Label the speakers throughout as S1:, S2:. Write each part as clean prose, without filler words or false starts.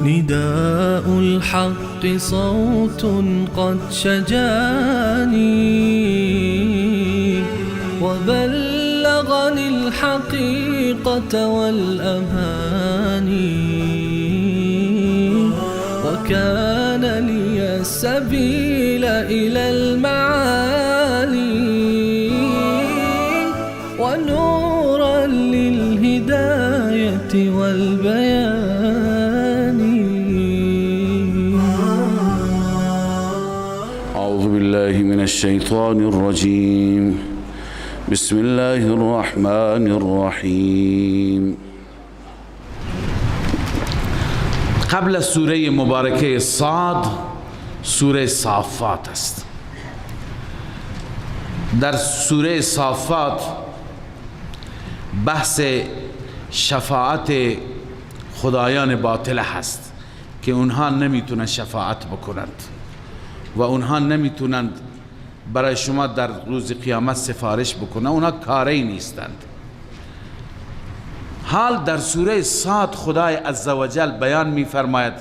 S1: نداء الحق صوت قد شجاني وبلغني الحقيقة والأماني وكان لي السبيل إلى المعالي ونورا للهداية والبيان.
S2: أعوذ بالله من الشيطان الرجيم. بسم الله الرحمن الرحیم. قبل از سوره مبارکه صاد سوره صافات است. در سوره صافات بحث شفاعت خدایان باطل هست که اونها نمیتونن شفاعت بکنند و اونها نمیتونند برای شما در روز قیامت سفارش بکنند، اونها کاری نیستند. حال در سوره صاد خدای عزوجل بیان می‌فرماید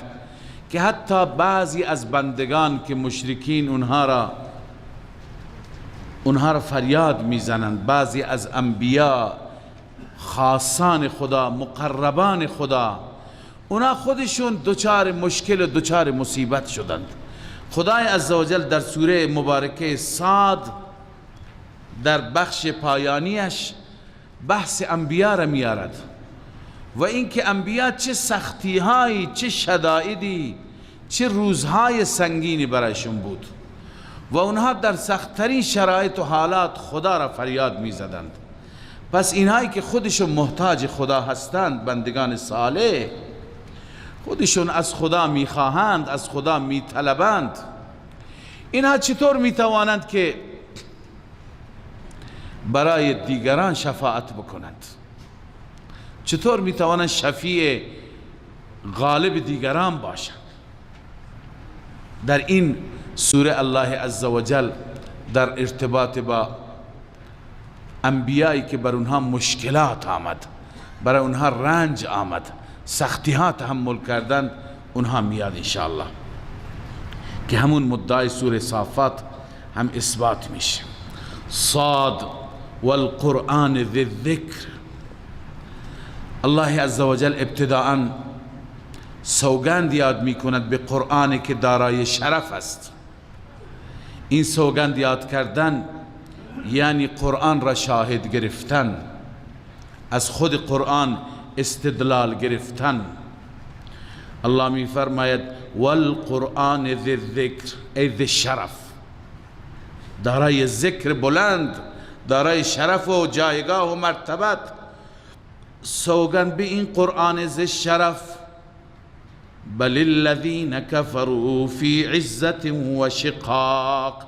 S2: که حتی بعضی از بندگان که مشرکین اونها را فریاد میزنند، بعضی از انبیا، خاصان خدا، مقربان خدا، اونا خودشون دچار مشکل و دچار مصیبت شدند. خدای عزوجل در سوره مبارکه صاد در بخش پایانیش بحث انبیا را میارد و اینکه انبیا چه سختی‌هایی، چه شدائدی، چه روزهای سنگینی برایشون بود و اونها در سخت‌ترین شرایط و حالات خدا را فریاد میزدند. پس اینهایی که خودشون محتاج خدا هستند، بندگان صالح، خودشون از خدا میخواهند، از خدا میطلبند، اینها چطور میتوانند که برای دیگران شفاعت بکنند؟ چطور میتوانند شفیع غالب دیگران باشند؟ در این سوره الله عزوجل در ارتباط با انبیایی که بر اونها مشکلات آمد، برای اونها رنج آمد، سختی ها تحمل کردن، اونها میاد انشاءالله که همون مدعای سوره صافات هم اثبات میشه. صاد والقرآن ذی الذکر. الله عزوجل ابتداءً سوگند یاد میکند به قرآنی که دارای شرف است. این سوگند یاد کردن یعنی قرآن را شاهد گرفتن، از خود قرآن استدلال گرفتن. الله می فرماید والقرآن ذی الذکر، ای ذی الشرف، دارای ذکر بلند، دارای شرف و جایگاه و مرتبت. سوگند به این قرآن ذی الشرف. بل الذین کفروا فی عزت و شقاق.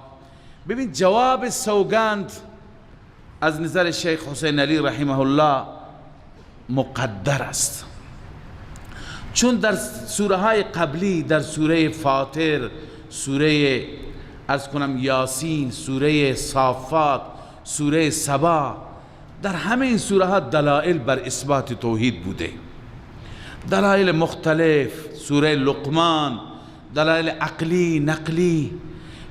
S2: ببین جواب سوگند از نظر شیخ حسین علی رحمه الله مقدر است، چون در سوره های قبلی، در سوره فاطر، سوره ارز کنم یاسین، سوره صافات، سوره سبا، در همه این سوره ها دلائل بر اثبات توحید بوده، دلائل مختلف. سوره لقمان دلائل عقلی نقلی.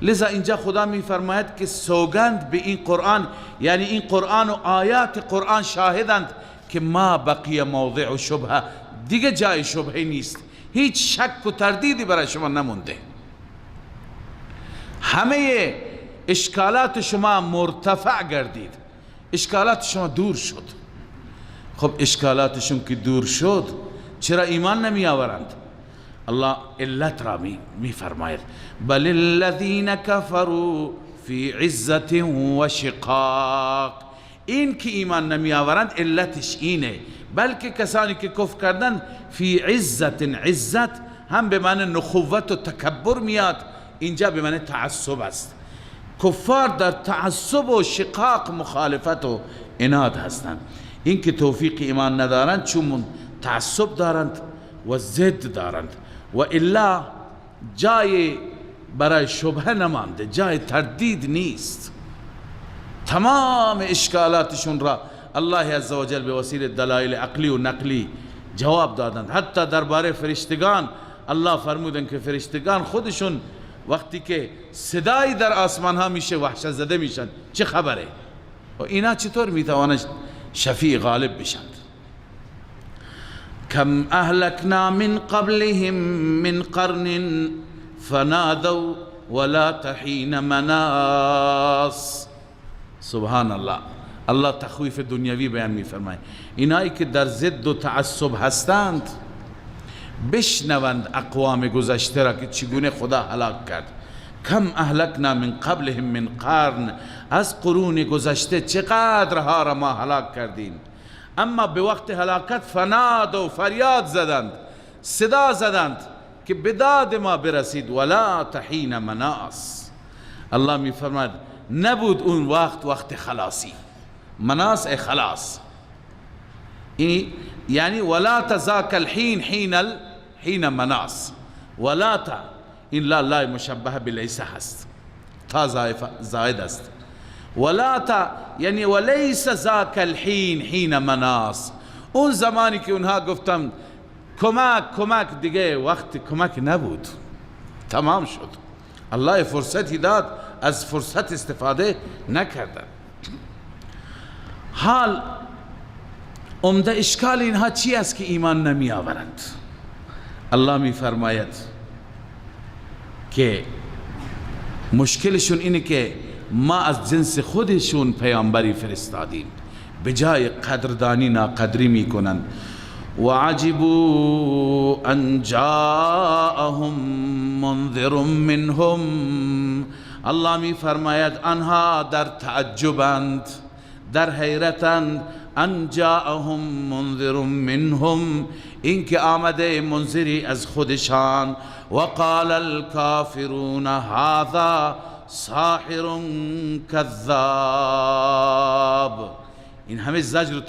S2: لذا اینجا خدا می فرماید که سوگند به این قرآن، یعنی این قرآن و آیات قرآن شاهدند که ما بقی موضع شبهه، دیگه جای شبهه نیست، هیچ شک و تردیدی برای شما نمونده، همه اشکالات شما مرتفع گردید، اشکالات شما دور شد. خب اشکالاتشون که دور شد چرا ایمان نمی آورند؟ الله علت را می فرماید بل الذین کفروا فی عزت و شقاق. این که ایمان نمی آورند علتش اینه، بلکه کسانی که کفر کردن فی عزت هم به معنی نخوت و تکبر میاد، اینجا به معنی تعصب است. کفار در تعصب و شقاق مخالفت و عناد هستند. این که توفیق ایمان ندارند چون تعصب دارند و ضد دارند، و الا جای برای شبهه نمانده، جای تردید نیست. تمام اشکالاتشون را الله عزوجل به وسیله دلایل عقلی و نقلی جواب دادند. حتی درباره فرشتگان الله فرمودن که فرشتگان خودشون وقتی که صدایی در آسمان ها میشه وحشت زده میشن، چه خبره؟ و اینا چطور میتوانند شفیع غالب بشند؟ کم اهلکنا من قبلهم من قرن فنادوا ولا تحین مناص. سبحان الله. الله تخویف دنیوی بیان میفرماید. اینایی که در ضد و تعصب هستند بشنوند اقوام گذشته را که چگونه خدا هلاک کرد. کم اهلکنا من قبلهم من قرن، از قرون گذشته چقدرها را ما هلاک کردیم، اما به وقت هلاکت فنادوا، فریاد زدند، صدا زدند که به داد ما برسید. ولا تحین مناص. الله می فرماید نبود اون وقت خلاصی. مناص ای خلاص، این یعنی ولا تذاک الحین حین مناص. ولا تا این لا مشبه بلیس هست، تا زائد است. ولا تا یعنی ولیس ذاک الحین حین مناص. اون زمانی که اونها گفتم کمک دیگه وقت کمک نبود، تمام شد. الله فرصتی داد، از فرصت استفاده نکردن. حال عمده اشکال اینها چی است که ایمان نمی آورند؟ الله می فرماید که مشکلشون اینه که ما از جنس خودشون پیامبری فرستادیم، به جای قدردانی ناقدری می کنند. وعجبوا ان جاءهم منذر منهم. الله می فرماید آنها در تعجبند، در حیرتند. ان جاءهم منذر منهم، این که آمده منذری از خودشان. وقال الكافرون هذا ساحر کذاب. این همه زجر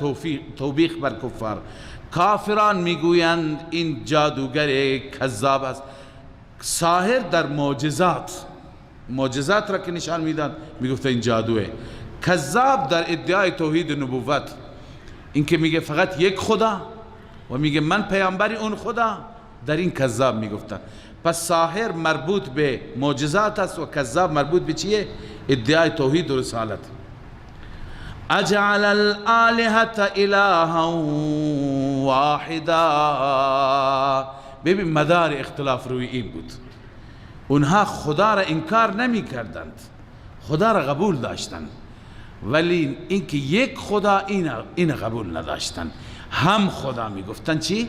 S2: توبیخ بر کفار. کافران میگویند این جادوگر کذاب است. ساحر در معجزات را که نشان میداد میگفت این جادوه. کذاب در ادعای توحید نبوت، این که میگه فقط یک خدا و میگه من پیامبری اون خدا، در این کذاب میگفتن. پس ساحر مربوط به معجزات است و کذاب مربوط به چیه؟ ادعای توحید و رسالت. اجعل الالهة الها واحدا. ببین مدار اختلاف روی این بود. اونها خدا را انکار نمی کردند، خدا را قبول داشتند، ولی اینکه یک خدا این قبول نداشتند. هم خدا می گفتن. چی؟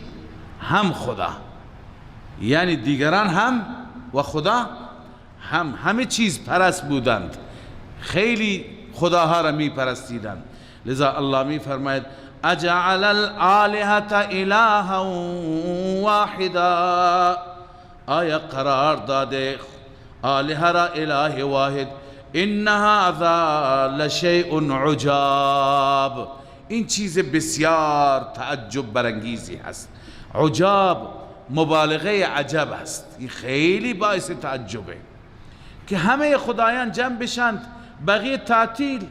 S2: هم خدا، یعنی دیگران هم و خدا هم، همه چیز پرست بودند، خیلی خداها را می پرستیدند. لذا الله می فرماید اجعل الالهة الها واحدا. آیا قرار داده آلهه را اله واحد؟ ان هذا لشیء عجاب. این چیز بسیار تعجب برانگیزی هست. عجاب مبالغه عجب است. این خیلی باعث تعجبه که همه خدایان جمع بشند، بقیه تعطیل،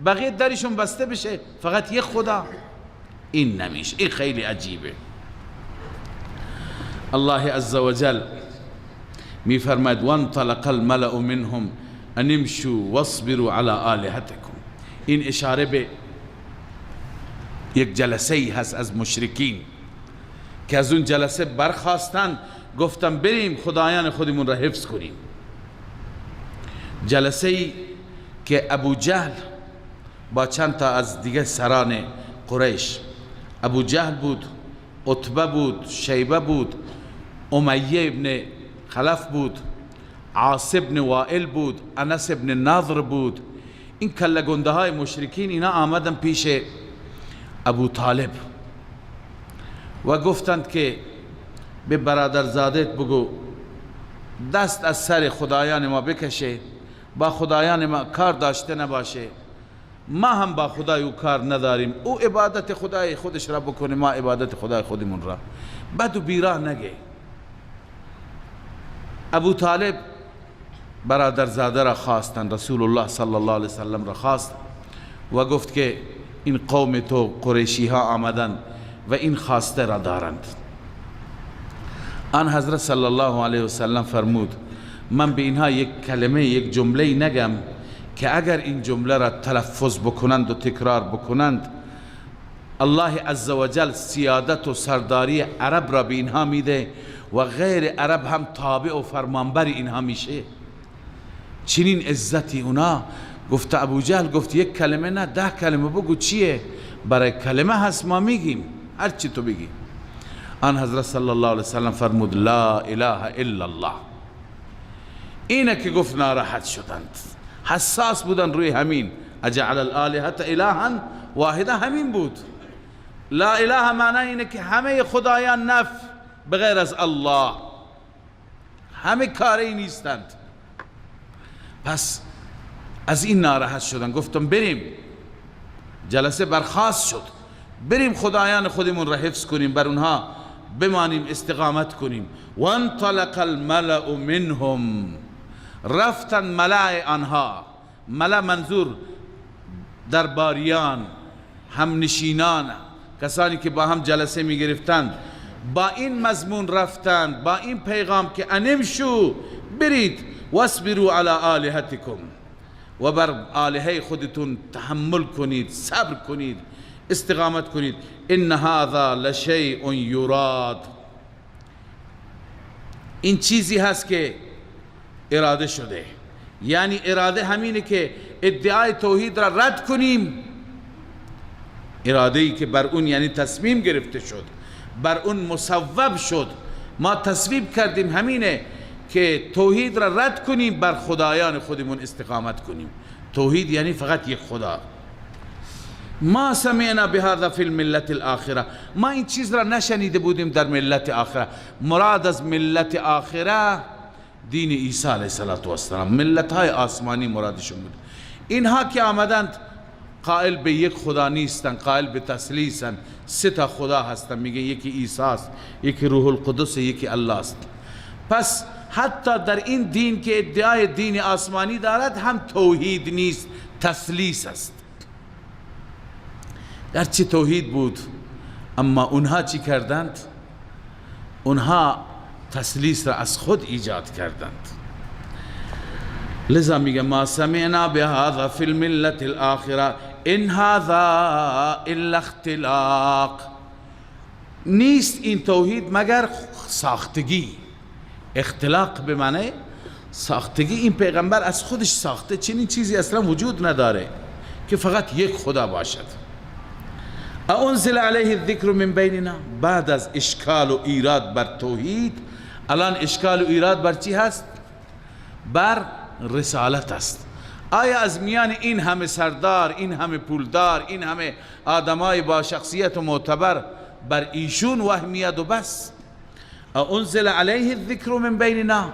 S2: بقیه درشون بسته بشه، فقط یک خدا. این نمیشه. این خیلی عجیبه. الله عز وجل می فرماید وانطلق الملأ منهم ان امشوا واصبروا على آلهتكم. این اشاره به یک جلسه ای هست از مشرکین که از اون جلسه برخواستن، گفتن بریم خدایان خودمون را حفظ کنیم. جلسه ای که ابو جهل با چند تا از دیگه سران قریش، ابو جهل بود، عتبه بود، شیبه بود، امیه ابن خلف بود، عاص ابن وائل بود، انس ابن ناظر بود. این کلگنده های مشرکین اینا آمدن پیش ابو طالب و گفتند که به برادرزادت بگو دست از سر خدایان ما بکشه، با خدایان ما کار داشته نباشه، ما هم با خدای او کار نداریم، او عبادت خدای خودش را بکنه، ما عبادت خدای خودمون را. بد و بیراه نگه. ابو طالب برادرزاده را خواستند، رسول الله صلی الله علیه وسلم را خواست و گفت که این قوم تو قریشی ها آمدند و این خواسته را دارند. آن حضرت صلی الله علیه وسلم فرمود من به اینها یک کلمه، یک جمله نگم که اگر این جمله را تلفظ بکنند و تکرار بکنند الله عزوجل سیادت و سرداری عرب را به اینها میده و غیر عرب هم تابع و فرمانبر اینها میشه. چنین عزتی اونا. گفت ابو جهل گفت یک کلمه نه 10 کلمه بگو. چیه؟ برای کلمه هست ما میگیم، هر چی تو بگی. آن حضرت صلی الله علیه وسلم فرمود لا اله الا الله. اینه که گفت ناراحت شدند، حساس بودن روی همین. اجعل الالهه الها واحده، همین بود. لا اله معنی اینه که همه خدایان نفع بغیر از الله، همه کاری نیستند. پس از این ناراحت شدن. گفتم بریم. جلسه برخاست شد، بریم خدایان خودمون را حفظ کنیم، بر اونها بمانیم، استقامت کنیم. وانطلق الملأ منهم، رفتن ملأ آنها. ملأ منظور درباریان، همنشینان، کسانی که با هم جلسه می گرفتند، با این مضمون رفتند، با این پیغام که انمشو، برید واصبروا علی آلهتکم، و بر آلهه خودتون تحمل کنید، صبر کنید، استقامت کنید. ان هذا لشیء یراد، این چیزی هست که اراده شده. یعنی اراده همینه که ادعای توحید را رد کنیم. اراده ای که بر اون یعنی تصمیم گرفته شد، بر اون مصوب شد، ما تصویب کردیم همینه که توحید را رد کنیم، بر خدایان خودمون استقامت کنیم. توحید یعنی فقط یک خدا. ما سمعنا بهذا فی الملت الاخره، ما این چیز را نشنیده بودیم در ملت آخره. مراد از ملت آخره دین عیسی علیه السلام، ملت های آسمانی مرادشون بود. اینها که آمدند قائل به یک خدا نیستن، قائل به تثلیثن، 3 تا خدا هستن. میگه یکی عیسی است، یکی روح القدس، یکی الله است. پس حتی در این دین که ادعای دین آسمانی دارد هم توحید نیست، تثلیث است. گرچه توحید بود اما اونها چی کردند؟ اونها تثلیث را از خود ایجاد کردند. لذا میگه ما سمعنا بهذا فی الملت الاخره ان هذا الا اختلاق، نیست این توحید مگر ساختگی. اختلاق به معنی ساختگی. این پیغمبر از خودش ساخته، چنین چیزی اصلا وجود نداره که فقط یک خدا باشد. انزل علیه الذکر من بیننا، بعد از اشکال و ایراد بر توحید، الان اشکال و ایراد بر چی هست؟ بر رسالت است. آیا از میان این همه سردار، این همه پولدار، این همه آدمای با شخصیت و معتبر بر ایشون وهمیت و بس؟ انزل علیه الذکر من بیننا،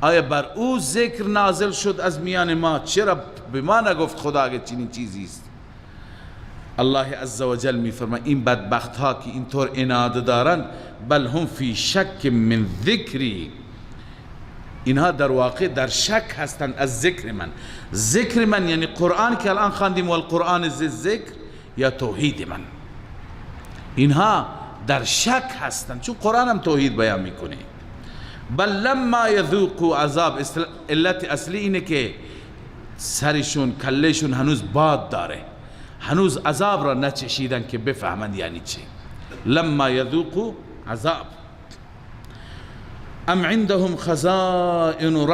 S2: آیا بر او ذکر نازل شد از میان ما؟ چرا به ما نگفت خدا اگه چنین چیزی است؟ الله عزوجل می فرماید این بدبخت ها که اینطور عناد دارن، بل هم فی شک من ذکری، اینها در واقع در شک هستند از ذکر من. ذکر من یعنی قرآن که الان خواندیم، والقرآن ذی الذکر، یا توحید من. اینها در شک هستند چون قرآن هم توحید بیان میکنه. بل لما یذوقوا عذاب، علت اصلی اینه که سرشون کلشون هنوز باد داره، هنوز عذاب را نچشیدن که بفهمند یعنی چه. لما یذوقوا عذاب. ام عندهم خزائن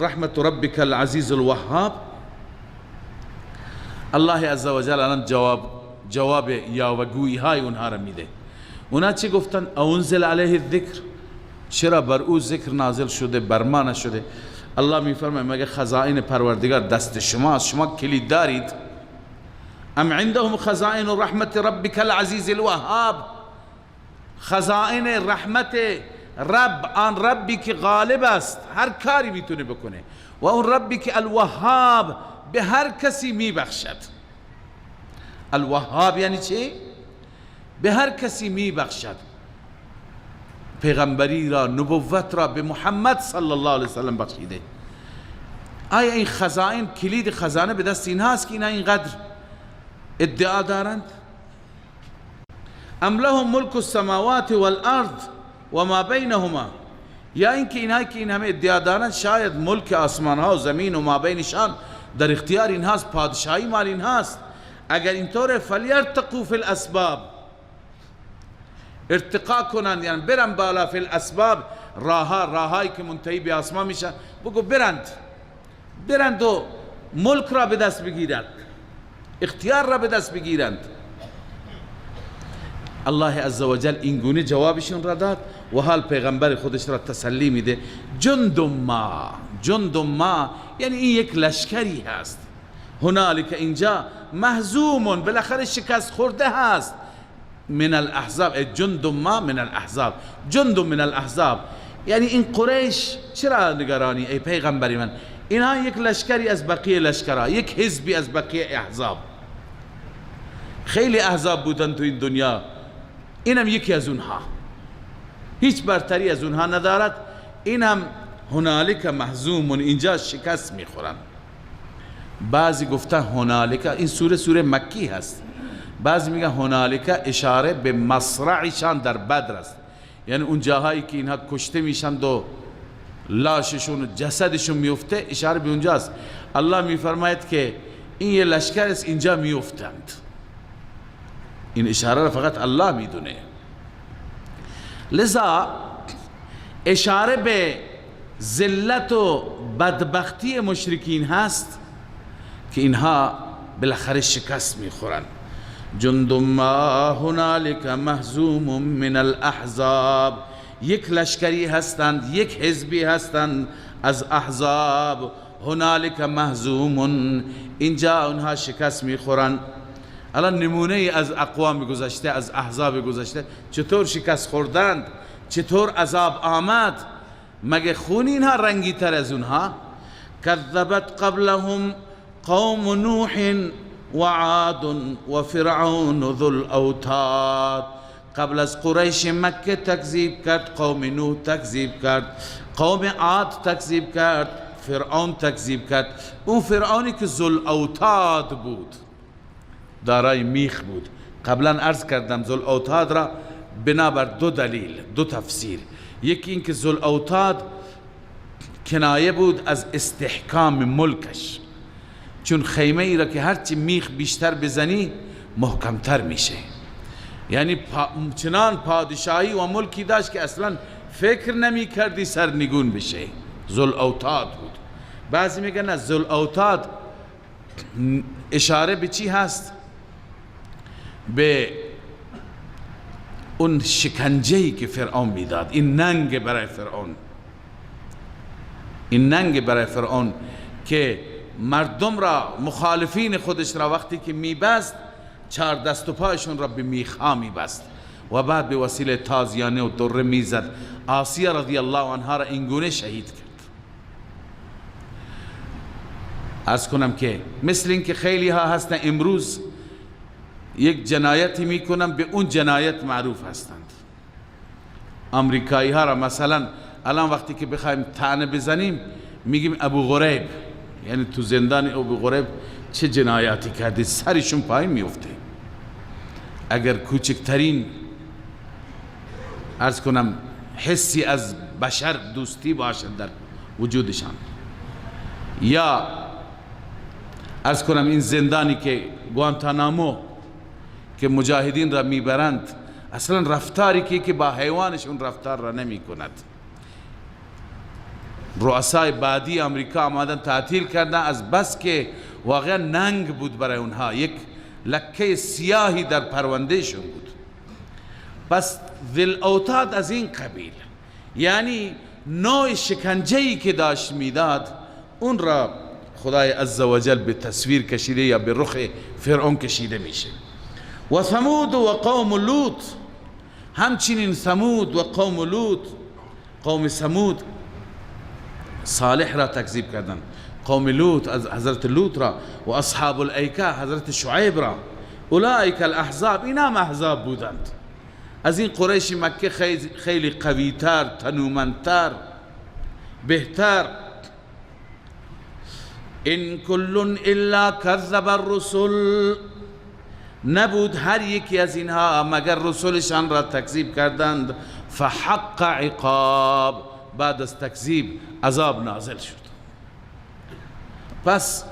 S2: رحمت ربک العزیز الوهاب. الله عزوجل الان جواب یا و گویی های اونها را میده. اونا چی گفتن؟ انزل علیه الذکر، چرا بر او ذکر نازل شده بر ما نشده؟ الله میفرماید مگه خزائن پروردگار دست شماست؟ شما کلید دارید؟ ام عندهم خزائن رحمت ربک العزیز الوهاب، خزائن رحمت رب، آن ربی که غالب است، هر کاری میتونه بکنه، و اون ربی که الوهاب به هر کسی میبخشد. الوهاب یعنی چی؟ به هر کسی میبخشد. پیغمبری را، نبوت را به محمد صلی الله علیه وسلم بخشیده. آیا این خزائن، کلید خزانه به دست اینها است که اینا اینقدر ادعا دارند؟ ام لهم ملک السماوات والارض و ما بینهما، یا اینکه اینها که این همه ادعا دارند شاید ملک آسمان ها و زمین و ما بینشان در اختیار اینهاست، پادشاهی مال اینهاست. اگر اینطوره فلیرتقوا فی الاسباب، ارتقا کنند، یعنی برن بالا فی الاسباب، راهایی که منتهی به آسمان میشن، بگو برند و ملک را به دست بگیرند، اختیار را به دست بگیرند. الله عزوجل این گونه جوابشون را داد و حال پیغمبر خودش را تسلی میده. جند ما یعنی این یک لشکری هست. هنالک اینجا مهزومون، بالاخره شکست خورده هست. من الاحزاب، جند ما من الاحزاب، جند من الاحزاب یعنی این قریش چرا نگرانی ای پیغمبری من؟ اینها یک لشکری از بقیه لشکرها، یک حزبی از بقیه احزاب. خیلی احزاب بودن تو این دنیا، اینم یکی از اونها، هیچ برتری از اونها ندارد. اینم هنالک مهزومون، اینجا شکست میخورن. بعضی گفتن هنالک، این سوره مکی هست، بعضی میگن هنالک اشاره به مصرعشان در بدر است، یعنی اون جاهایی که اینها کشته میشند و لاششون و جسدشون میفته، اشاره به اونجاست. الله میفرماید که این یه لشکر است، اینجا میفتند. این اشاره را فقط الله میدونه. لذا اشاره به ذلت و بدبختی مشرکین هست که اینها بالاخره شکست میخورن. جند ما هنالک مهزوم من الاحزاب، یک لشکری هستند، یک حزبی هستند از احزاب. هنالک مهزوم، اینجا اونها شکست میخورن. الان نمونه از اقوام گذشته، از احزاب گذشته چطور شکست خوردند، چطور عذاب آمد. مگه خون اینها رنگی تر از اونها؟ کذبت قبلهم قوم نوح و عاد و فرعون ذو الاوتاد. قبل از قریش مکه تکذیب کرد، قوم نوح تکذیب کرد، قوم عاد تکذیب کرد، فرعون تکذیب کرد. اون فرعونی که ذو الاوتاد بود، دارای میخ بود. قبلا عرض کردم ذو الاوتاد را بنابر دو دلیل، دو تفسیر. یکی این که ذو الاوتاد کنایه بود از استحکام ملکش، چون خیمه ای را که هرچی میخ بیشتر بزنی محکمتر میشه. یعنی چنان پادشاهی و ملکی داشت که اصلا فکر نمی کردی سرنگون بشه. ذو الاوتاد بود. بعضی میگن نه، ذو الاوتاد اشاره به چی هست؟ به اون شکنجه‌ای که فرعون میداد. این ننگ برای فرعون، این ننگ برای فرعون که مردم را، مخالفین خودش را وقتی که میبست، چار دست و پایشون را به میخا میبست و بعد به وسیله تازیانه و دره میزد. آسیه رضی الله عنها را اینگونه شهید کرد. عرض کنم که مثل این که خیلی ها هستن امروز یک جنایتی میکنن، به اون جنایت معروف هستند. امریکایی ها را مثلا الان وقتی که بخوایم طعنه بزنیم میگیم ابو غریب، یعنی تو زندان ابو غریب چه جنایاتی کردی، سرشون پایین میفته. اگر کوچکترین عرض کنم حسی از بشر دوستی باشد در وجودشان، یا عرض کنم این زندانی که گوانتانامو که مجاهدین را میبرند، اصلا رفتاری که با حیوانشون رفتار را نمی کند. رؤسای بعدی امریکا آمدن تعطیل کردن از بس که واقعا ننگ بود برای اونها، یک لکه سیاهی در پروندهشون بود. پس ذل اوتاد از این قبیل، یعنی نوع شکنجه‌ای که داشت میداد اون را خدای عزوجل به تصویر کشیده یا به رخ فرعون کشیده میشه. و ثمود و قوم لوط، همچنین ثمود و قوم لوط، قوم ثمود صالح را تکذیب کردند، قوم لوط از حضرت لوط را، و اصحاب الایکه حضرت شعیب را. اولئک الاحزاب، اینا هم احزاب بودند. از این قریش مکه خیلی قویتر، تنومندتر، بهتر. ان کل الا کذب الرسل، نبود هر یکی از اینها مگر رسولشان را تکذیب کردند. فحق عقاب، بعد از تکذیب عذاب نازل شد. پس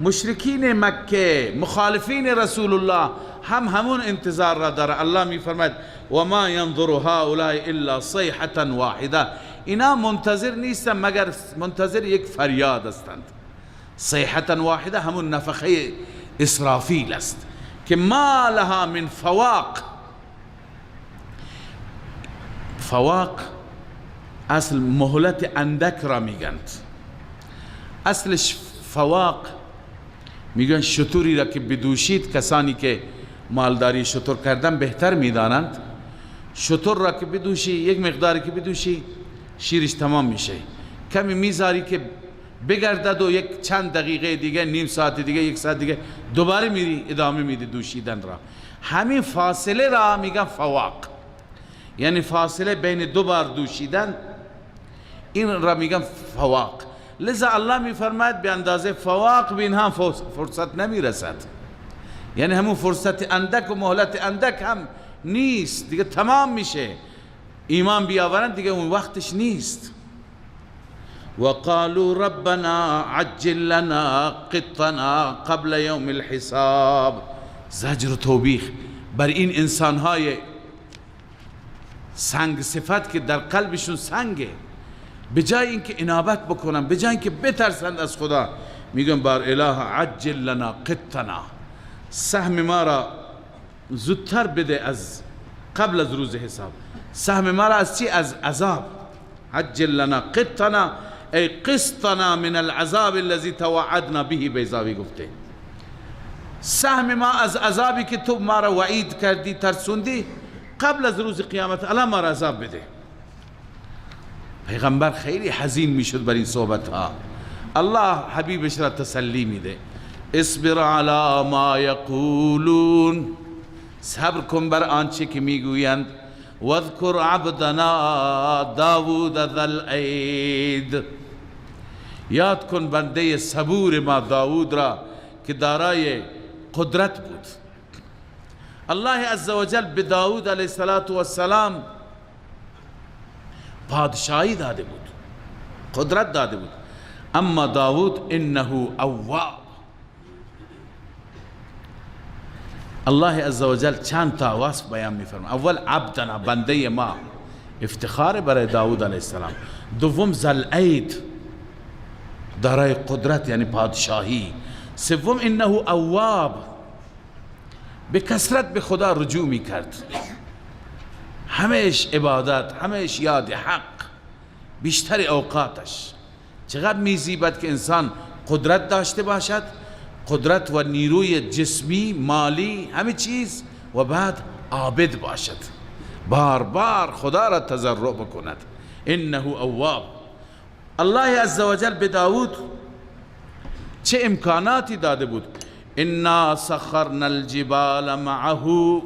S2: مشرکین مکه، مخالفین رسول الله هم همون انتظار را داره. الله می فرماید و ما ينظر هؤلاء الا صیحة واحده، اینا منتظر نیستن مگر منتظر یک فریاد هستند. صیحة واحده همون نفخه اسرافیل است که ما لها من فواق. فواق اصل مهلت اندک را میگند، اصلش فواق میگن شتوری را که بدوشید، کسانی که مالداری شتر کردن بهتر میدانند. شتر را که بدوشی، یک مقداری که بدوشی شیرش تمام میشه، کمی میذاری که بگردد و یک چند دقیقه دیگه، نیم ساعت دیگه، یک ساعت دیگه دوباره میری ادامه میدی دوشیدن را. همین فاصله را میگن فواق، یعنی فاصله بین دو بار دوشیدن، این را میگن فواق. لذا الله میفرماید به اندازه فواق به اینها فرصت نمیرسد، یعنی همون فرصت اندک و مهلت اندک هم نیست دیگه، تمام میشه. ایمان بیاورند دیگه اون وقتش نیست. وقالوا ربنا عجل لنا قطنا قبل يوم الحساب، زجر و توبیخ بر این انسانهای سنگ صفت که در قلبشون سنگه، به جای اینکه انابت بکنن، به جای اینکه بترسند از خدا، میگن بر اله عجل لنا قطنا، سهم ما را زودتر بده از قبل از روز حساب. سهم ما را از چی؟ از عذاب. عجل لنا قطنا ای قسطنا من العذاب الذي توعدنا به، بیضاوی گفته سهم ما از عذابی که تو ما را وعید کردی، ترسوندی، قبل از روز قیامت الان ما را عذاب بده. پیغمبر خیلی حزین میشد بر این صحبت ها. الله حبیبش را تسلی میده، اصبر علی ما یقولون، صبر کن بر آنچه که میگویند. واذکر عبدنا داوود ذا العید، یاد کن بنده صبور ما داوود را که دارای قدرت بود. الله عزوجل به داوود علیه السلام پادشاهی داده بود، قدرت داده بود، اما داوود انه اواب. الله عزوجل چند تا وصف بیان می‌فرماید. اول عبدنا، بنده ما، افتخار برای داوود علیه السلام. دوم ذا العید، دارای قدرت یعنی پادشاهی. سوم انه اواب، به کثرت به خدا رجوع میکرد، همیش عبادت، همیش یاد حق، بیشتر اوقاتش. چقدر میزیبد که انسان قدرت داشته باشد، قدرت و نیروی جسمی، مالی، همه چیز، و بعد عابد باشد، بار بار خدا را تضرع بکند. انه اواب. الله عزوجل به داود چه امکاناتی داده بود. انا سخرنا الجبال معه،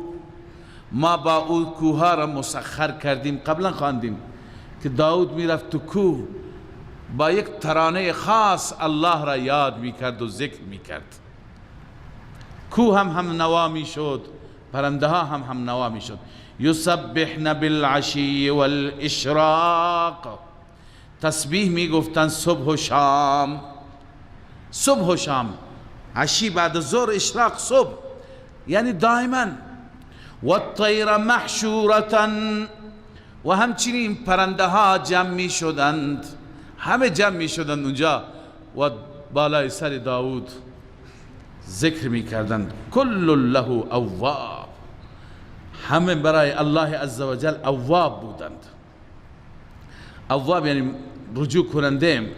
S2: ما با او کوها را مسخر کردیم. قبلا خواندیم که داود میرفت تو کوه، با یک ترانه خاص الله را یاد میکرد و ذکر میکرد. کوه هم نوا میشد، پرنده ها هم نوا میشد. یسبحن بالعشی والاشراق، تسبیح میگفتن صبح و شام. صبح و شام، عشی بعد ظهر، اشراق صبح، یعنی دائما. و الطیر محشورة، و همچنین پرنده ها جمع می شدند، همه جمع می شدند اونجا و بالای سر داود ذکر می کردند. کل له اواب، همه برای الله عزوجل اواب بودند. اواب یعنی رجوع کننده،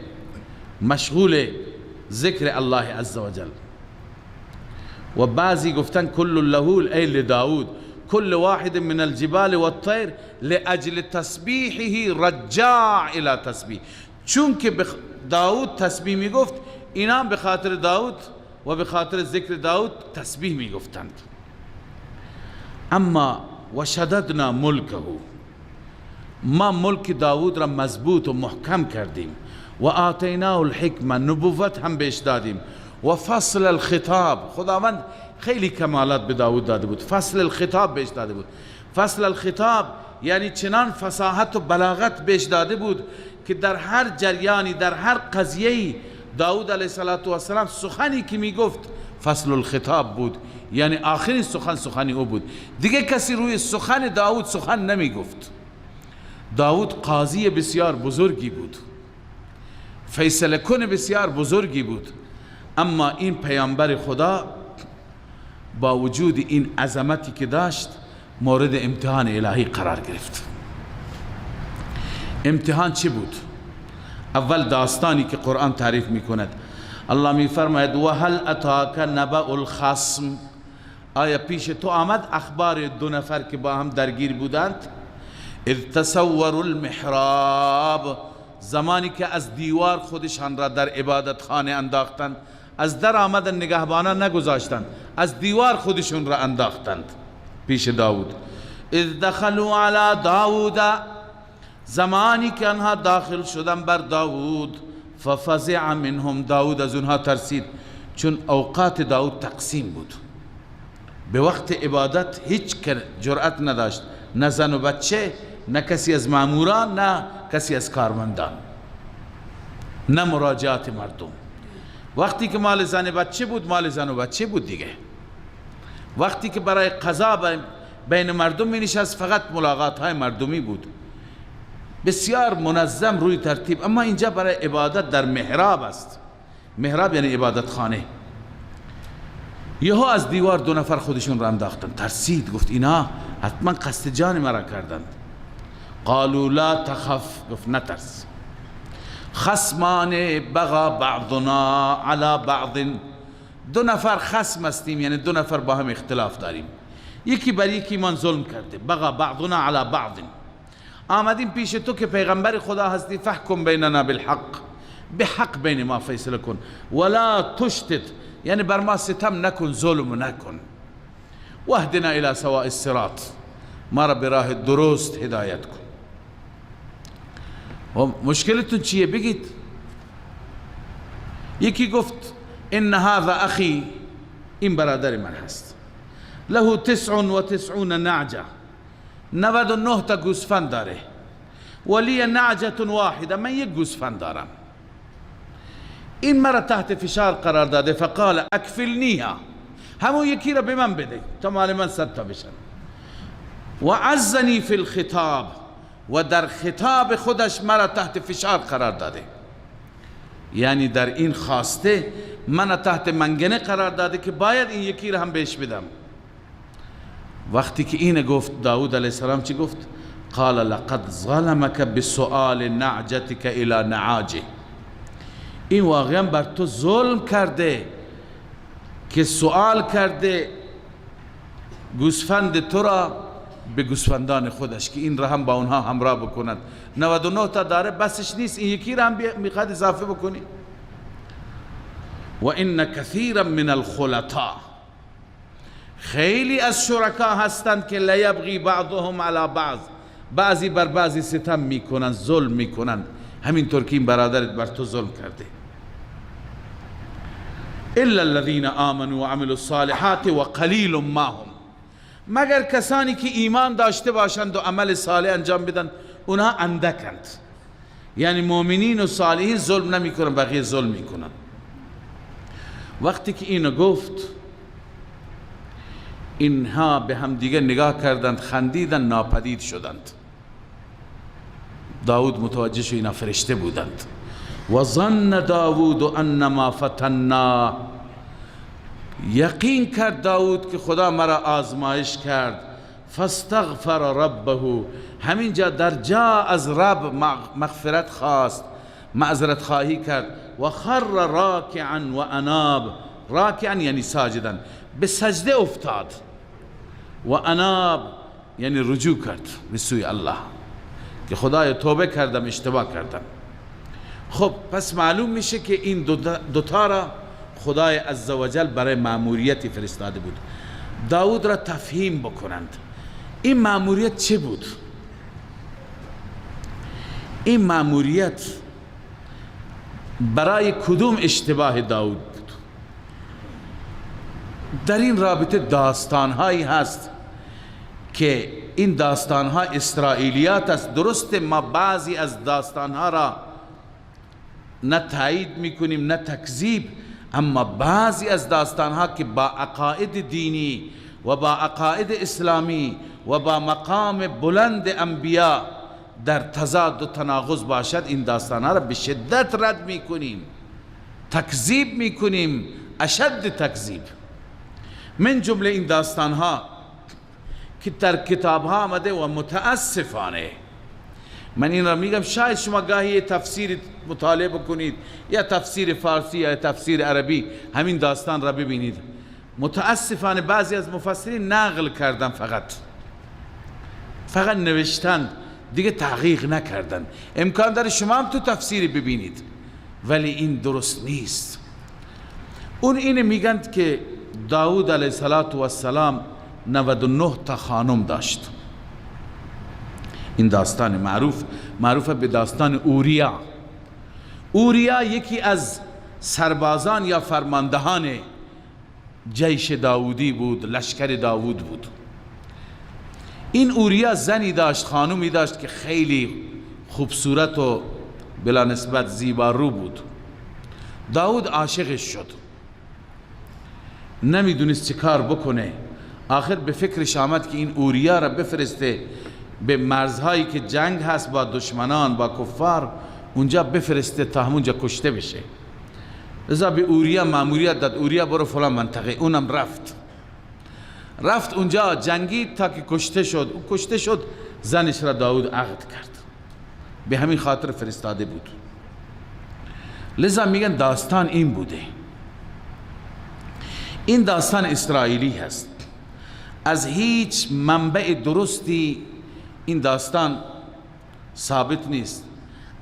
S2: مشغول ذکر الله عزوجل. و بعضی گفتن کل له ای لداود، كل واحد من الجبال والطير لأجل تسبیحه رجاع الى تسبیح. چون که داود تسبیح می گفت، اینا به خاطر داود و به خاطر ذکر داود تسبیح می گفتند. اما و شددنا ملکه، ما ملک داود را مضبوط و محکم کردیم. و آتیناه الحکمه، نبوت هم بهش دادیم. و فصل الخطاب، خداوند خیلی کمالات به داود داده بود. فصل الخطاب بهش داده بود. فصل الخطاب یعنی چنان فصاحت و بلاغت بهش داده بود که در هر جریانی، در هر قضیه‌ای داود علیه السلام سخنی که می گفت فصل الخطاب بود، یعنی آخرین سخنی او بود. دیگه کسی روی سخن داود سخن نمی گفت. داود قاضی بسیار بزرگی بود، فیصله کن بسیار بزرگی بود. اما این پیامبر خدا با وجود این عظمتی که داشت مورد امتحان الهی قرار گرفت. امتحان چی بود؟ اول داستانی که قرآن تعریف می کند. الله می فرماید و هل اتاک نبأ الخصم، آیا پیش تو آمد اخبار دو نفر که با هم درگیر بودند؟ اذ تصوروا المحراب، زمانی که از دیوار خودشان را در عبادت خانه انداختند. از در آمدن نگهبانان نگذاشتند، از دیوار خودشون را انداختند پیش داود. اذ دخلوا علی داود، زمانی که آنها داخل شدن بر داود. ففزع منهم، داود از اونها ترسید، چون اوقات داود تقسیم بود. به وقت عبادت هیچ جرأت نداشت، نه زن و بچه، نه کسی از ماموران، نه کسی از کارمندان، نه مراجعات مردم. وقتی که مال زن بچه بود، مال زن و بچه بود دیگه. وقتی که برای قضا بین مردم می نشست، فقط ملاقات های مردمی بود، بسیار منظم روی ترتیب. اما اینجا برای عبادت در محراب است. محراب یعنی عبادت خانه. یهو از دیوار دو نفر خودشون را انداختن. ترسید، گفت اینا حتما قصد جان مرا کردند. قالوا لا تخف، گفت نترس. خصمان بغى بعضنا على بعض، دو نفر خصم هستیم، یعنی دو نفر با هم اختلاف داریم، یکی بر یکی من ظلم کرده. بغى بعضنا على بعض، آمدیم پیش تو که پیغمبر خدا هستی. فحکم بیننا بالحق، به حق بین ما فیصله کن. ولا تشتت، یعنی بر ما ستم نکن، ظلم نکن. واهدنا الى سواء الصراط، ما را به راه درست هدایت کن. و مشکلتون چیه بگید؟ یکی گفت ان هذا اخی، این برادر من هست. له 99 نعجه، 99 تا گوسفند داره. ولی نعجه واحده، من یک گوسفند دارم. این مرا تحت فشار قرار داده. فقال اکفلنیها، همون یکی را به من بده تا مال من 100 تا بشن. و عزنی فی الخطاب، و در خطاب خودش مرا تحت فشار قرار داده، یعنی در این خواسته من تحت منگنه قرار داده که باید این یکی را هم بهش بدم. وقتی که این گفت داود علیه السلام چی گفت؟ قال لقد ظلمك بسؤال نعجتك الى نعاجه، این واقعا بر تو ظلم کرده که سؤال کرده گوسفند تو را به گوسفندان خودش که این را هم با اونها همراه بکنند. 99 تا داره، بسش نیست، این یکی را هم میخواد اضافه بکنی. و ان کثیرا من الخلطاء، خیلی از شرکا هستند که لیبغی بعضهم علی بعض، بعضی بر بعضی ستم میکنند، ظلم میکنند، همینطور که این برادرت بر تو ظلم کرده. الا الذين آمنوا وعملوا الصالحات وقلیل ما هم، مگر کسانی که ایمان داشته باشند و عمل صالح انجام بدن، اونها اندکند. یعنی مؤمنین و صالحین ظلم نمی کنن، بقیه ظلم می کنن. وقتی که اینو گفت، اینها به هم دیگه نگاه کردند، خندیدند، ناپدید شدند. داود متوجه شد اینا فرشته بودند. و ظن داود انما فتنا، یقین کرد داود که خدا مرا آزمایش کرد. فاستغفر ربه، همینجا در جا از رب مغفرت خواست، معذرت خواهی کرد. و خر راکعا و اناب، راکعا یعنی ساجدا، به سجده افتاد. و اناب یعنی رجوع کرد به سوی الله که خدای توبه کردم، اشتباه کردم. خب پس معلوم میشه که این دوتا را خدای عزوجل برای مأموریتی فرستاده بود. داود را تفهیم بکنند این مأموریت چه بود. این مأموریت برای کدوم اشتباه داود بود. در این رابطه داستانهایی هست که این داستانها اسرائیلیات است. درسته ما بعضی از داستانها را نه تایید میکنیم نه تکذیب، اما بعضی از داستانها که با عقاید دینی و با عقاید اسلامی و با مقام بلند انبیا در تضاد و تناقض باشد، این داستانها را به شدت رد میکنیم، تکذیب میکنیم، اشد تکذیب. من جمله این داستانها که در کتابها آمده و متاسفانه من این را میگم، شاید شما گاهی تفسیر مطالعه بکنید یا تفسیر فارسی یا تفسیر عربی همین داستان را ببینید، متاسفانه بعضی از مفسرین نقل کردن، فقط نوشتند، دیگه تحقیق نکردن. امکان داره شما هم تو تفسیری ببینید، ولی این درست نیست. اون اینه میگند که داود علیه السلام 99 تا خانم داشت. این داستان معروف به داستان اوریا. اوریا یکی از سربازان یا فرماندهان جیش داودی بود، لشکر داود بود. این اوریا زنی داشت، خانومی داشت که خیلی خوبصورت و بلا نسبت زیبارو بود. داود عاشقش شد، نمیدونست چه کار بکنه. آخر به فکرش آمد که این اوریا را بفرسته به مرزهایی که جنگ هست با دشمنان، با کفار، اونجا بفرسته تا همونجا کشته بشه. لذا به اوریا مأموریت داد، اوریا برو فلان منطقه. اونم رفت اونجا جنگید تا که کشته شد. زنش را داود عقد کرد، به همین خاطر فرستاده بود. لذا میگن داستان این بوده. این داستان اسرائیلی هست، از هیچ منبع درستی این داستان ثابت نیست.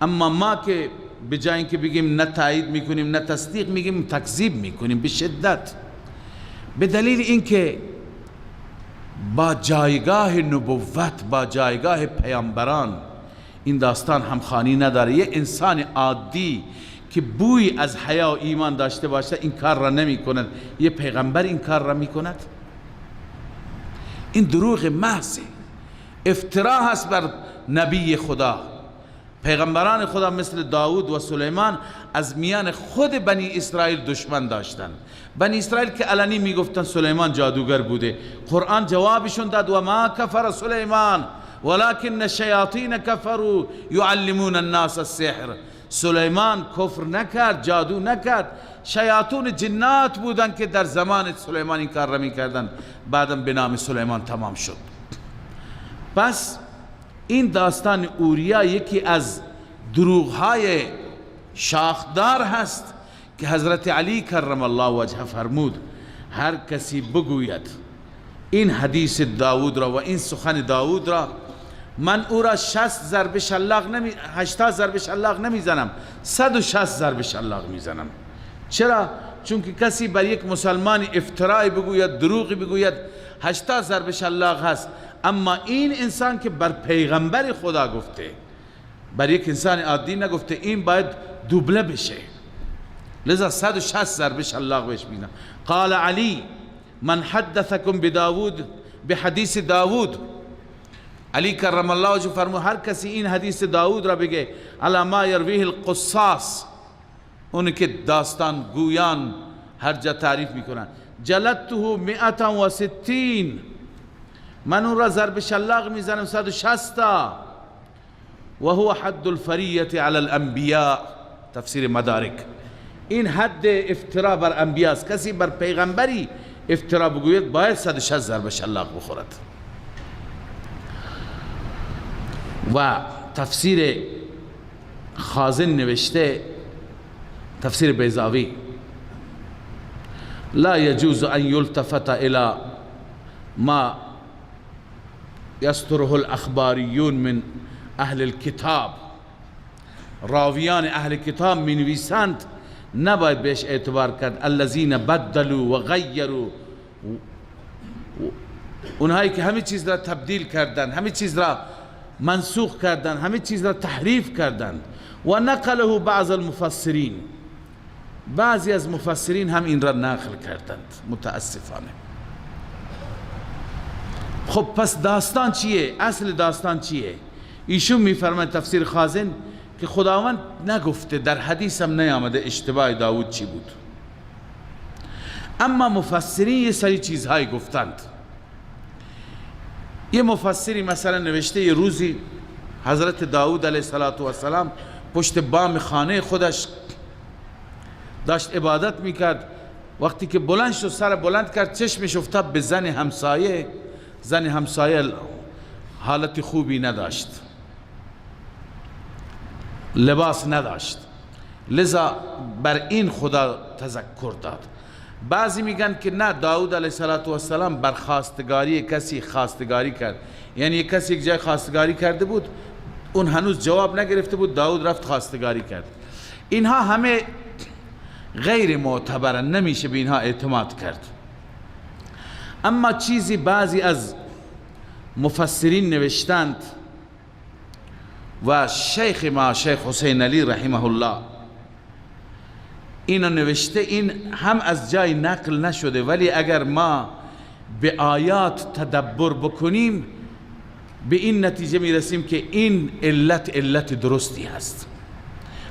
S2: اما ما که به جای اینکه بگیم نه تایید میکنیم نه تصدیق میگیم، تکذیب میکنیم به شدت، به دلیل اینکه با جایگاه نبوت، با جایگاه پیامبران این داستان همخوانی نداره. یه انسان عادی که بوی از حیا و ایمان داشته باشه این کار را نمی کند. یه پیغمبر این کار را می کند؟ این دروغ محض، افترا هست بر نبی خدا. پیغمبران خدا مثل داود و سلیمان از میان خود بنی اسرائیل دشمن داشتن. بنی اسرائیل که علنی میگفتن سلیمان جادوگر بوده، قرآن جوابشون داد و ما کفر سلیمان ولكن الشیاطین کفروا یعلمون الناس السحر. سلیمان کفر نکرد، جادو نکرد، شیاطون جنات بودن که در زمان سلیمان این کار را میکردن. بعدم به نام سلیمان تمام شد. پس این داستان اوریا یکی از دروغهای شاخدار هست که حضرت علی کرم الله وجهه فرمود هر کسی بگوید این حدیث داود را و این سخن داود را، من او را 80 ضرب شلاق نمیزنم، 160 ضرب شلاق میزنم. چرا؟ چون که کسی بر یک مسلمان افترای بگوید، دروغی بگوید، 80 ضرب شلاق هست. اما این انسان که بر پیغمبر خدا گفته، بر یک انسان عادی نگفته، این باید دوبله بشه. لذا 160 ضرب شلاق بهش میدم. قال علی من حدثکم بداود، به حدیث داود. علی کرم الله وجهه فرمود هر کسی این حدیث داود را بگه، علی ما یرویه القصاص، اون که داستان گویان هر جا تعریف میکنن، جلدته 160، من اون را ضرب شلاق میزنم 160 تا. و هو حد الفریة علی الانبیاء، تفسیر مدارک. این حد افترا بر انبیاء است. کسی بر پیغمبری افترا بگوید باید 160 ضرب شلاق بخورد. و تفسیر خازن نوشته، تفسیر بیضاوی، لا يجوز ان يلتفت الى ما یستره الاخباریون من اهل الكتاب، راویان اهل کتاب می نویسند نباید بهش اعتبار کرد. الذین بدلوا و غیروا، اونهایی که همه چیز را تبدیل کردن، همه چیز را منسوخ کردن، همه چیز را تحریف کردن. و نقله بعض المفسرین، بعضی از مفسرین هم این را نقل کردند متاسفانه. خب پس داستان چیه؟ اصل داستان چیه؟ ایشون میفرماید تفسیر خازن که خداوند نگفته، در حدیث هم نیامده اشتباه داود چی بود، اما مفسرین یه سری چیزهای گفتند. یه مفسری مثلا نوشته یه روزی حضرت داود علیه السلام پشت بام خانه خودش داشت عبادت میکرد. وقتی که بلند شد، سر بلند کرد، چشمش افتاد به زن همسایه. زن همسایه حالت خوبی نداشت، لباس نداشت، لذا بر این خدا تذکر داد. بعضی میگن که نه، داود علیه السلام بر خواستگاری کسی خواستگاری کرد، یعنی کسی یک جای خواستگاری کرده بود، اون هنوز جواب نگرفته بود، داود رفت خواستگاری کرد. اینها همه غیر معتبرن، نمیشه به اینها اعتماد کرد. اما چیزی بعضی از مفسرین نوشتند و شیخ ما شیخ حسین علی رحمه الله اینو نوشته، این هم از جای نقل نشده، ولی اگر ما به آیات تدبر بکنیم به این نتیجه میرسیم که این علت درستی هست.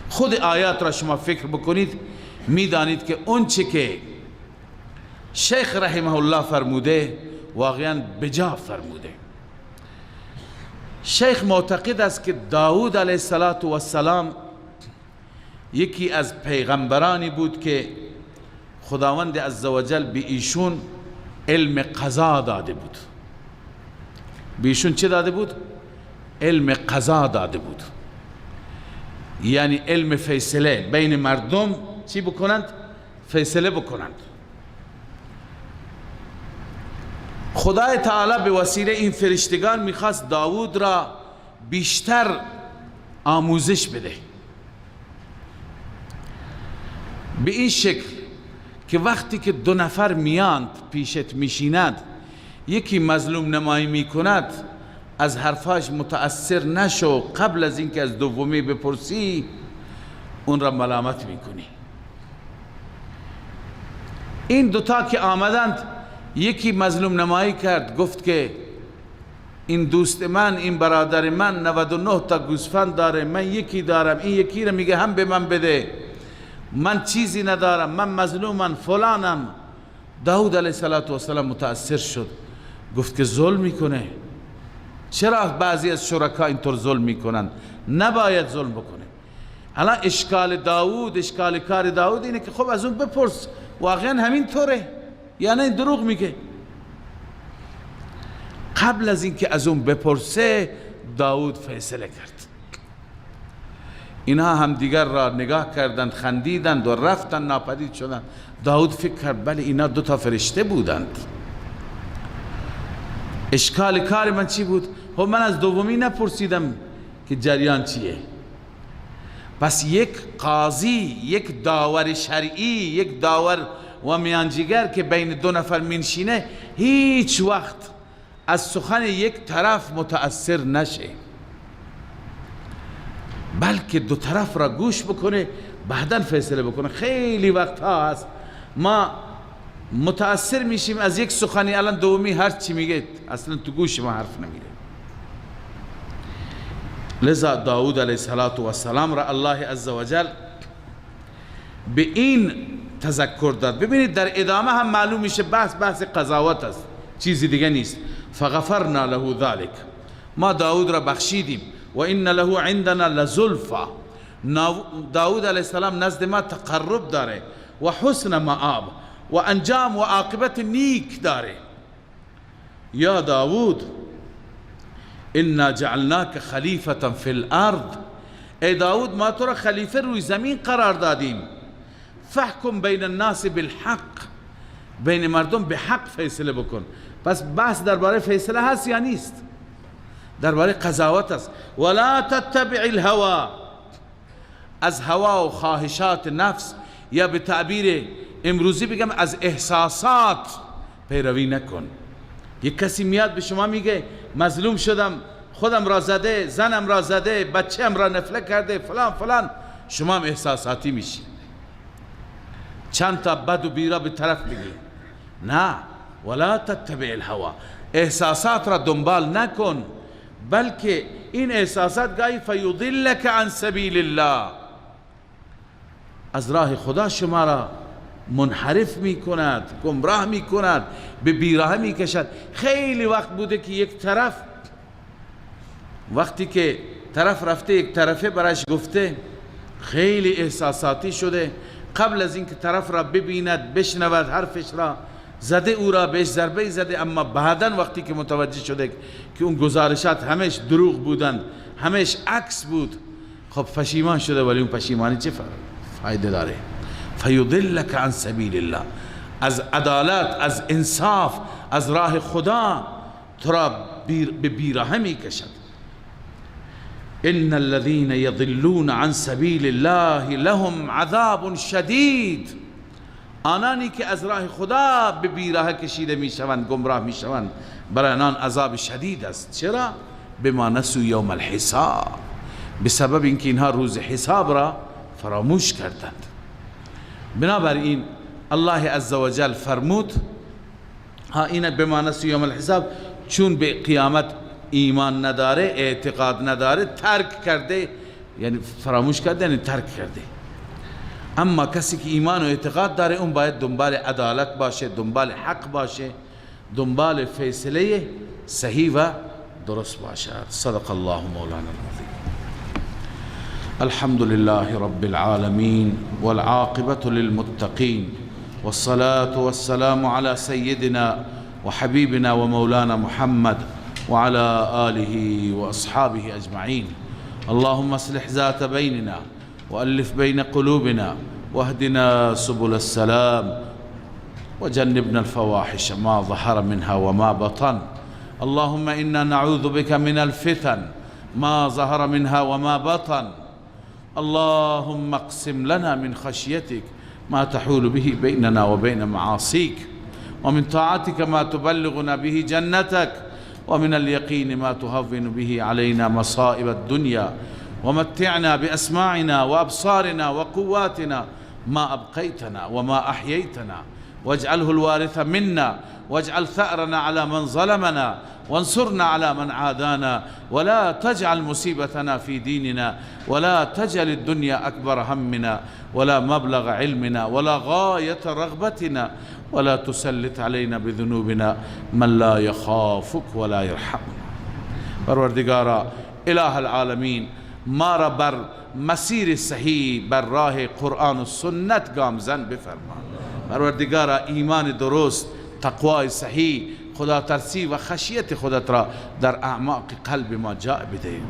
S2: خود آیات را شما فکر بکنید میدانید که اون چه که شیخ رحمه الله فرموده واقعا بجا فرموده. شیخ معتقد است که داود علیه السلام یکی از پیغمبرانی بود که خداوند عزوجل به ایشون علم قضا داده بود. به ایشون چه داده بود؟ علم قضا داده بود، یعنی علم فیصله بین مردم چی بکنند؟ فیصله بکنند. خدای تعالی به وسیله این فرشتگان میخواست داود را بیشتر آموزش بده، به این شکل که وقتی که دو نفر میاند پیشت میشیند، یکی مظلوم نمایی میکند، از حرفاش متأثر نشو، قبل از اینکه از دومی بپرسی اون را ملامت میکنی. این دوتا که آمدند، یکی مظلوم نمایی کرد، گفت که این دوست من، این برادر من 99 تا گوسفند داره، من یکی دارم، این یکی را میگه هم به من بده، من چیزی ندارم، من مظلومم، فلانم. داود علیه السلام متأثر شد، گفت که ظلم میکنه. چرا بعضی از شرکا اینطور ظلم میکنن؟ نباید ظلم بکنه. الان اشکال داود، اشکال کار داود اینه که خب از اون بپرس واقعا همین طوره یا نه دروغ میگه. قبل از اینکه از اون بپرسه داود فیصله کرد. اینها هم دیگر را نگاه کردند، خندیدند و رفتن، ناپدید شدند. داود فکر کرد بله اینا دو تا فرشته بودند. اشکال کار من چی بود؟ خب من از دومی نپرسیدم که جریان چیه. پس یک قاضی، یک داور شرعی، یک داور و میانجیگر که بین دو نفر منشینه، هیچ وقت از سخن یک طرف متأثر نشه، بلکه دو طرف را گوش بکنه بعداً فیصله بکنه. خیلی وقت ها هست ما متأثر میشیم از یک سخنی، الان دومی هر چی میگه اصلا تو گوش ما حرف نمیره. لذا داود علیه السلام را الله عزوجل به این تذکر داد. ببینید در ادامه هم معلوم میشه بحث قضاوت است، چیزی دیگه نیست. فغفرنا له ذلك، ما داود را بخشیدیم. و ان له عندنا لزلفا، داود علیه السلام نزد ما تقرب داره و حسن مآب و انجام و عاقبت نیک داره. یا داود انا جعلناک خلیفة فی الارض، ای داود ما تو را خلیفه روی زمین قرار دادیم. فحکم بین الناس بالحق، بین مردم به حق فیصله بکن. پس بحث درباره فیصله هست یا نیست؟ درباره قضاوت است. ولا تتبع الهوا، از هوا و خواهشات نفس، یا به تعبیر امروزی بگم از احساسات پیروی نکن. یک کسی میاد به شما میگه مظلوم شدم، خودم را زده، زنم را زده، بچه‌ام را نفله کرده، فلان فلان، شما هم احساساتی میشی، چند تا بد و بیرا به طرف بگی. نه، ولا تتبع الهوا، احساسات را دنبال نکن، بلکه این احساسات گاهی فیضلک عن سبیل الله، از راه خدا شما را منحرف می کند، گمراه می کند، به بیراه می کشد. خیلی وقت بوده که یک طرف وقتی که طرف رفته یک طرفه برایش گفته، خیلی احساساتی شده، قبل از اینکه طرف را ببیند بشنود حرفش را، زده او را، بهش ضربه زده، اما بعداً وقتی که متوجه شده که اون گزارشات همش دروغ بودند، همش عکس بود، خب پشیمان شده. ولی اون پشیمانی چه فایده داره؟ فیضلک عن سبیل الله، از عدالت، از انصاف، از راه خدا تو را به بیراهه می کشد. ان الذين يضلون عن سبيل الله لهم عذاب شدید، آنانی که از راه خدا به بیراه کشیده میشوند، گمراه میشوند، برای آنان عذاب شدید است. چرا؟ بما نسوا یوم الحساب، به سبب اینکه اینها روز حساب را فراموش کردند. بنابراین الله عزوجل فرمود این بما نسوا یوم الحساب، چون به قیامت ایمان نداره، اعتقاد نداره، ترک کرده، یعنی فراموش کرده، یعنی ترک کرده. اما کسی که ایمان و اعتقاد داره، اون باید دنبال عدالت باشه، دنبال حق باشه، دنبال فیصله صحیح و درست باشه. صدق الله مولانا العظیم. الحمد لله رب العالمين والعاقبة للمتقين، والصلاة والسلام على سيدنا وحبيبنا ومولانا محمد وعلى آله وأصحابه أجمعين. اللهم اصلح ذات بيننا وألف بين قلوبنا واهدنا سبل السلام وجنبنا الفواحش ما ظهر منها وما بطن. اللهم إنا نعوذ بك من الفتن ما ظهر منها وما بطن. اللهم اقسم لنا من خشيتك ما تحول به بيننا وبين معاصيك، ومن طاعتك ما تبلغنا به جنتك، ومن اليقين ما تهون به علينا مصائب الدنيا، ومتعنا بأسماعنا وأبصارنا وقواتنا ما أبقيتنا وما أحييتنا، واجعله الوارث منا، واجعل ثأرنا على من ظلمنا، وانصرنا على من عادانا، ولا تجعل مصيبتنا في ديننا، ولا تجعل الدنيا أكبر همنا، ولا مبلغ علمنا، ولا غاية رغبتنا، ولا تسلط علينا بذنوبنا من لا يخافك ولا يرحمنا. پروردگارا اله العالمین، ما را بر مسیر صحیح، بر راه قرآن و سنت گامزن بفرما. پروردگارا ایمان درست، تقوای صحیح، خدا ترسی و خشیت خودت را در اعماق قلب ما جا بده.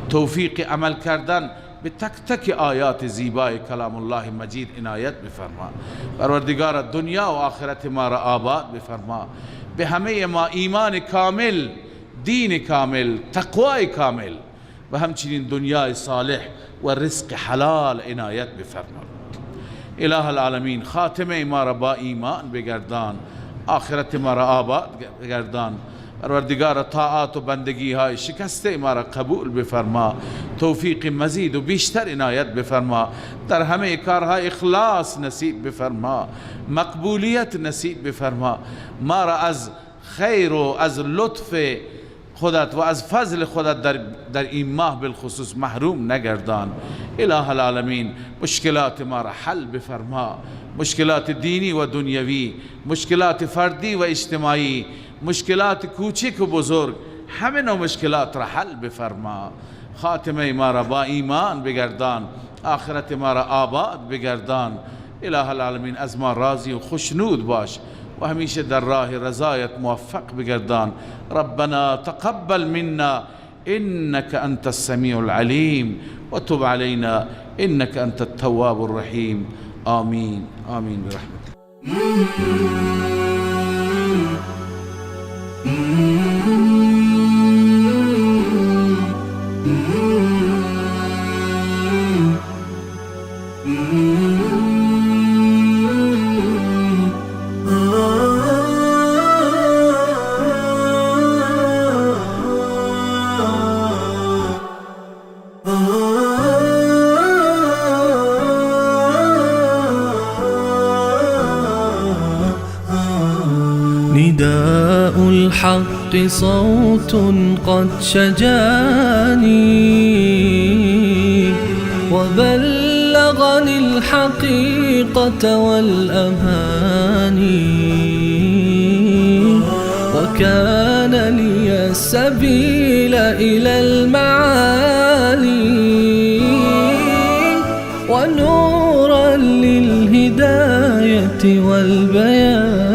S2: توفیق عمل کردن به تک تک آیات زیبای کلام الله مجید عنایت بفرما. پروردگار دنیا و آخرت ما را آباد بفرما. به همه ما ایمان کامل، دین کامل، تقوای کامل و همچنین دنیای صالح و رزق حلال عنایت بفرما. اله العالمین، خاتمه ما را با ایمان بگردان، آخرت ما را آباد بگردان. پروردگار طاعات و بندگی های شکسته ما را قبول بفرما. توفیق مزید و بیشتر عنایت بفرما. در همه کارها اخلاص نصیب بفرما، مقبولیت نصیب بفرما. ما را از خیر و از لطف خودت و از فضل خودت در این ماه بالخصوص محروم نگردان. اله العالمین، مشکلات ما را حل بفرما، مشکلات دینی و دنیوی، مشکلات فردی و اجتماعی، مشکلات کوچک و بزرگ، همه نوع مشکلات را حل بفرما. خاتمه ما را با ایمان بگردان، آخرت ما را آباد بگردان. اله العالمین، از ما راضی و خوشنود باش و همیشه در راه رضایت موفق بگردان. ربنا تقبل منا انك انت السميع العليم وتب علينا انك انت التواب الرحيم. آمين آمين برحمتك.
S1: نداء الحق صوت قد شجاني وبلغني الحقيقة والأماني وكان لي السبيل إلى المعالي ونورا للهداية والبيان.